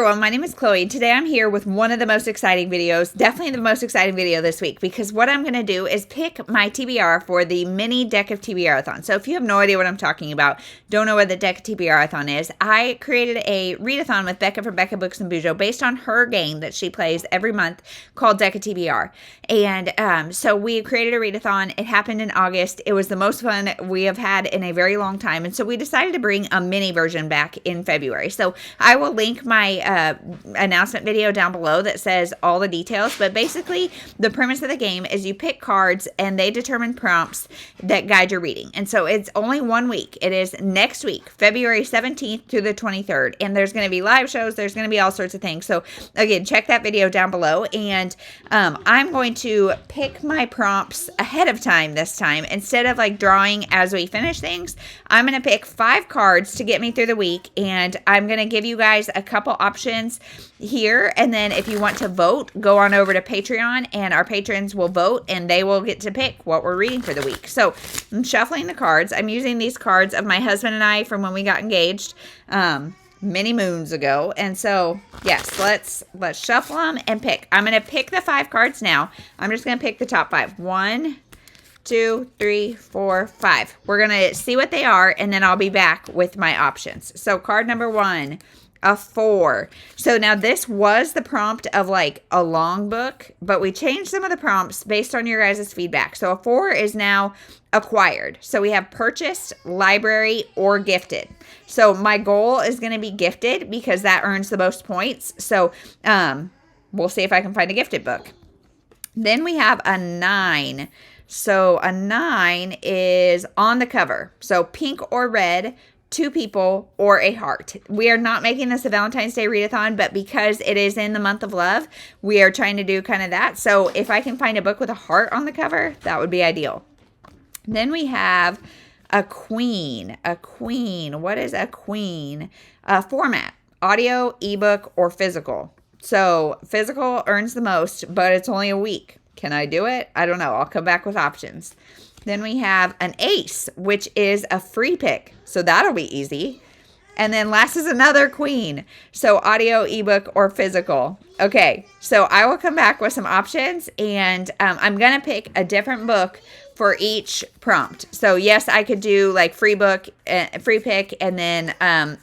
everyone, my name is Chloe. Today I'm here with one of the most exciting videos, definitely the most exciting video this week, because what I'm going to do is pick my TBR for the Mini Deck of TBRathon. So if you have no idea what I'm talking about, don't know what the Deck of TBRathon is, I created a readathon with Becca for Becca Books and Bujo based on her game that she plays every month called Deck of TBR. And so we created a readathon. It happened in August. It was the most fun we have had in a very long time. And so we decided to bring a mini version back in February. So I will link my announcement video down below that says all the details, but basically the premise of the game is you pick cards and they determine prompts that guide your reading. And so it's only 1 week. It is next week, February 17th through the 23rd, and there's going to be live shows, there's going to be all sorts of things. So again, check that video down below, and I'm going to pick my prompts ahead of time this time. Instead of like drawing as we finish things, I'm going to pick 5 cards to get me through the week, and I'm going to give you guys a couple options here, and then if you want to vote, go on over to Patreon and our patrons will vote and they will get to pick what we're reading for the week. So I'm shuffling the cards. I'm using these cards of my husband and I from when we got engaged many moons ago, and so yes, let's shuffle them and pick. I'm going to pick the 5 cards now. I'm just going to pick the top 5. 1, 2, 3, 4, 5. We're going to see what they are, and then I'll be back with my options. So card number 1, a 4. So now this was the prompt of like a long book, but we changed some of the prompts based on your guys' feedback. So a 4 is now acquired. So we have purchased, library, or gifted. So my goal is going to be gifted because that earns the most points. So we'll see if I can find a gifted book. Then we have a 9. So a 9 is on the cover. So pink or red, 2 people, or a heart. We are not making this a Valentine's Day readathon, but because it is in the month of love, we are trying to do kind of that. So if I can find a book with a heart on the cover, that would be ideal. Then we have a queen. A queen. What is a queen? Format. Audio, ebook, or physical. So physical earns the most, but it's only a week. Can I do it? I don't know. I'll come back with options. Then we have an ace, which is a free pick. So that'll be easy. And then last is another queen. So audio, ebook, or physical. Okay, so I will come back with some options, and I'm going to pick a different book for each prompt. So yes, I could do like free book, free pick, and then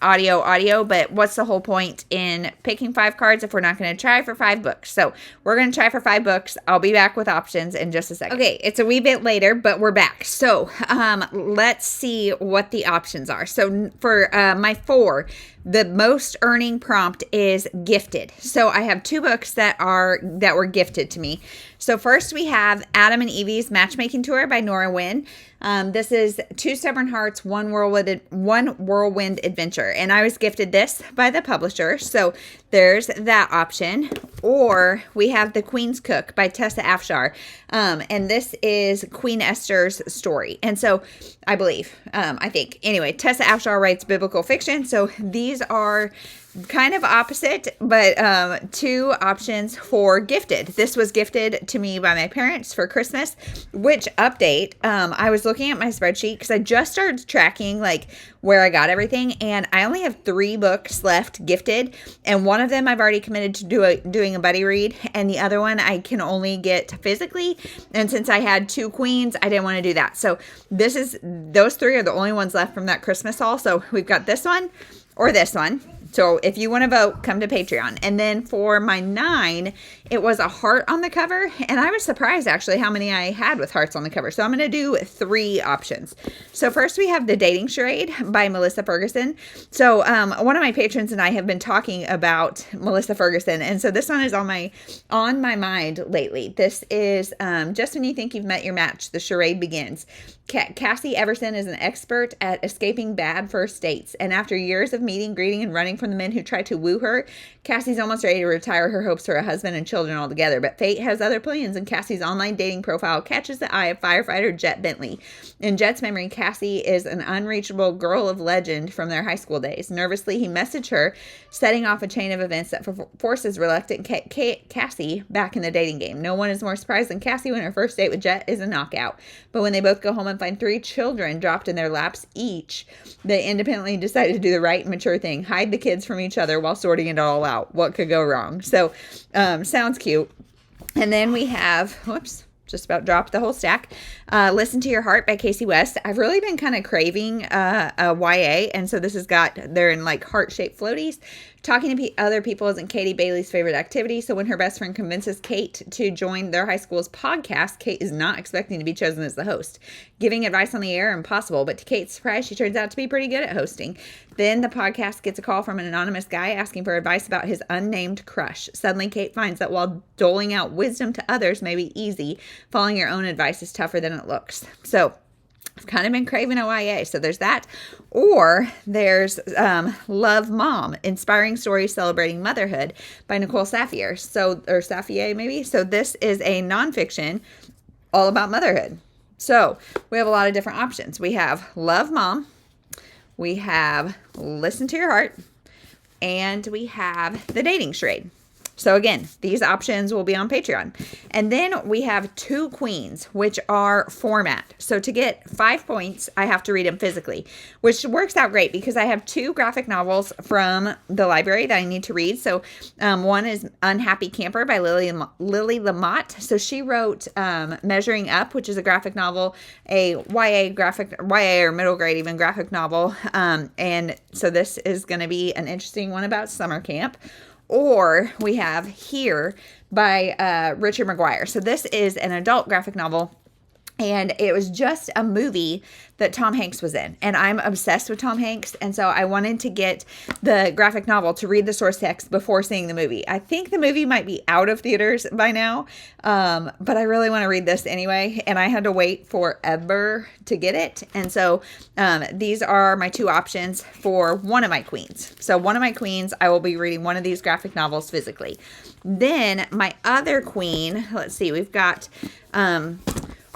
audio, but what's the whole point in picking 5 cards if we're not going to try for 5 books? So we're going to try for 5 books. I'll be back with options in just a second. Okay, it's a wee bit later, but we're back. So let's see what the options are. So for my 4, the most earning prompt is gifted. So I have 2 books that were gifted to me. So first we have Adam and Evie's Matchmaking Tour by Nora Wynn. This is 2 Stubborn Hearts, One Whirlwind Adventure. And I was gifted this by the publisher. So there's that option. Or we have The Queen's Cook by Tessa Afshar. And this is Queen Esther's story. And so I believe, I think. Anyway, Tessa Afshar writes biblical fiction. So these are kind of opposite, but 2 options for gifted. This was gifted to me by my parents for Christmas. Which update, I was looking at my spreadsheet because I just started tracking like where I got everything, and I only have 3 books left gifted, and one of them I've already committed to doing a buddy read, and the other one I can only get physically, and since I had 2 queens, I didn't want to do that. So those 3 are the only ones left from that Christmas haul. So we've got this one or this one. So if you want to vote, come to Patreon. And then for my 9, it was a heart on the cover. And I was surprised actually how many I had with hearts on the cover. So I'm going to do 3 options. So first we have The Dating Charade by Melissa Ferguson. So one of my patrons and I have been talking about Melissa Ferguson. And so this one is on my mind lately. This is Just When You Think You've Met Your Match, the charade begins. Cassie Everson is an expert at escaping bad first dates. And after years of meeting, greeting, and running from the men who tried to woo her, Cassie's almost ready to retire her hopes for a husband and children altogether. But fate has other plans, and Cassie's online dating profile catches the eye of firefighter Jet Bentley. In Jet's memory, Cassie is an unreachable girl of legend from their high school days. Nervously, he messaged her, setting off a chain of events that forces reluctant Cassie back in the dating game. No one is more surprised than Cassie when her first date with Jet is a knockout. But when they both go home and find 3 children dropped in their laps each, they independently decided to do the right and mature thing, hide the kids from each other while sorting it all out. What could go wrong? So, sounds cute. And then we have, whoops, just about dropped the whole stack. Listen to Your Heart by Casey West. I've really been kind of craving a YA, and so this has got, they're in like heart-shaped floaties. Talking to other people isn't Katie Bailey's favorite activity, so when her best friend convinces Kate to join their high school's podcast, Kate is not expecting to be chosen as the host. Giving advice on the air, impossible, but to Kate's surprise, she turns out to be pretty good at hosting. Then the podcast gets a call from an anonymous guy asking for advice about his unnamed crush. Suddenly, Kate finds that while doling out wisdom to others may be easy, following your own advice is tougher than it looks. So, I've kind of been craving a YA, so there's that. Or there's Love Mom, Inspiring Stories Celebrating Motherhood by Nicole Safier. Or Safier maybe. So this is a nonfiction all about motherhood. So we have a lot of different options. We have Love Mom, we have Listen to Your Heart, and we have The Dating Charade. So again, these options will be on Patreon. And then we have 2 queens, which are format. So to get 5 points, I have to read them physically, which works out great because I have 2 graphic novels from the library that I need to read. So one is Unhappy Camper by Lily Lamotte. So she wrote Measuring Up, which is a graphic novel, a YA or middle grade even graphic novel. And so this is going to be an interesting one about summer camp. Or we have Here by Richard McGuire. So this is an adult graphic novel, and it was just a movie that Tom Hanks was in. And I'm obsessed with Tom Hanks, and so I wanted to get the graphic novel to read the source text before seeing the movie. I think the movie might be out of theaters by now, but I really want to read this anyway, and I had to wait forever to get it. And so these are my 2 options for one of my queens. So one of my queens, I will be reading one of these graphic novels physically. Then my other queen, let's see, we've got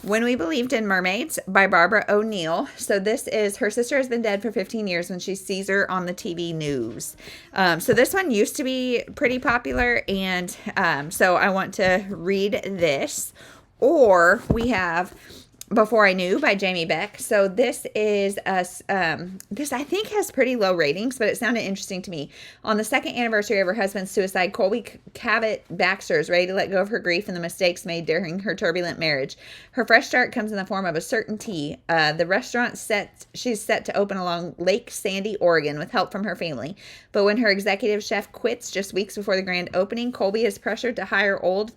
When We Believed in Mermaids by Barbara O'Neill. So this is, her sister has been dead for 15 years when she sees her on the TV news. So this one used to be pretty popular, and so I want to read this. Or we have Before I Knew by Jamie Beck. So this is this I think has pretty low ratings, but it sounded interesting to me. On the 2nd anniversary of her husband's suicide, Colby Cabot Baxter is ready to let go of her grief and the mistakes made during her turbulent marriage. Her fresh start comes in the form of a certainty. The restaurant she's set to open along Lake Sandy, Oregon, with help from her family. But when her executive chef quits just weeks before the grand opening, Colby is pressured to hire old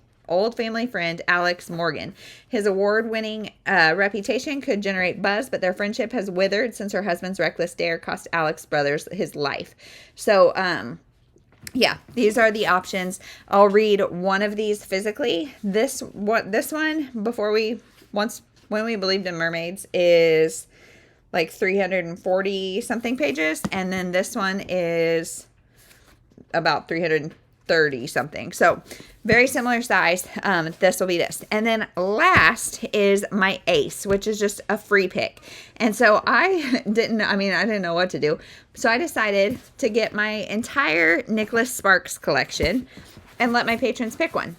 family friend Alex Morgan. His award-winning reputation could generate buzz, but their friendship has withered since her husband's reckless dare cost Alex Brothers his life. So, yeah, these are the options. I'll read one of these physically. This one, When We Believed in Mermaids, is like 340 something pages, and then this one is about 330 something. So very similar size. This will be this. And then last is my ace, which is just a free pick. And so I didn't know what to do. So I decided to get my entire Nicholas Sparks collection and let my patrons pick one.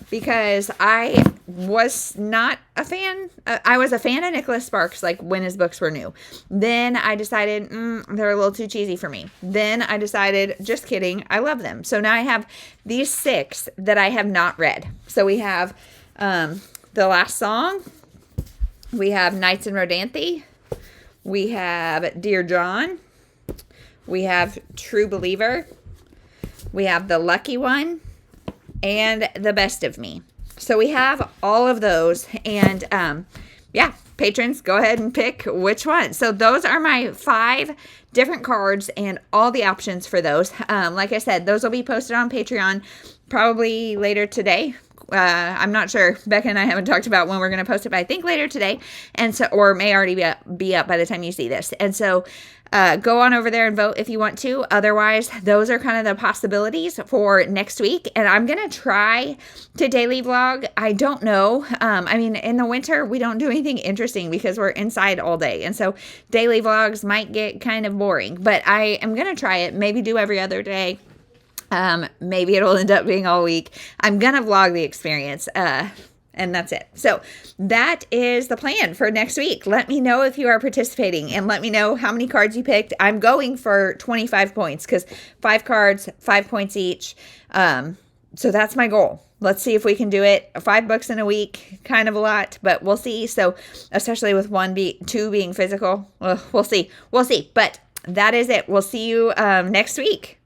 Because I was not a fan. I was a fan of Nicholas Sparks, like when his books were new. Then I decided they're a little too cheesy for me. Then I decided, just kidding, I love them. So now I have these 6 that I have not read. So we have The Last Song. We have Nights in Rodanthe. We have Dear John. We have True Believer. We have The Lucky One. And The Best of Me. So we have all of those, and yeah, patrons, go ahead and pick which one. So those are my 5 different cards and all the options for those. Like I said, those will be posted on Patreon probably later today. I'm not sure. Becca and I haven't talked about when we're going to post it, but I think later today, and so, or may already be up by the time you see this. And so go on over there and vote if you want to. Otherwise, those are kind of the possibilities for next week. And I'm going to try to daily vlog. I don't know. In the winter, we don't do anything interesting because we're inside all day. And so daily vlogs might get kind of boring, but I am going to try it. Maybe do every other day. Maybe it'll end up being all week. I'm going to vlog the experience. and that's it. So that is the plan for next week. Let me know if you are participating and let me know how many cards you picked. I'm going for 25 points because 5 cards, 5 points each. So that's my goal. Let's see if we can do it. 5 books in a week, kind of a lot, but we'll see. So especially with 2 being physical, we'll see. But that is it. We'll see you next week.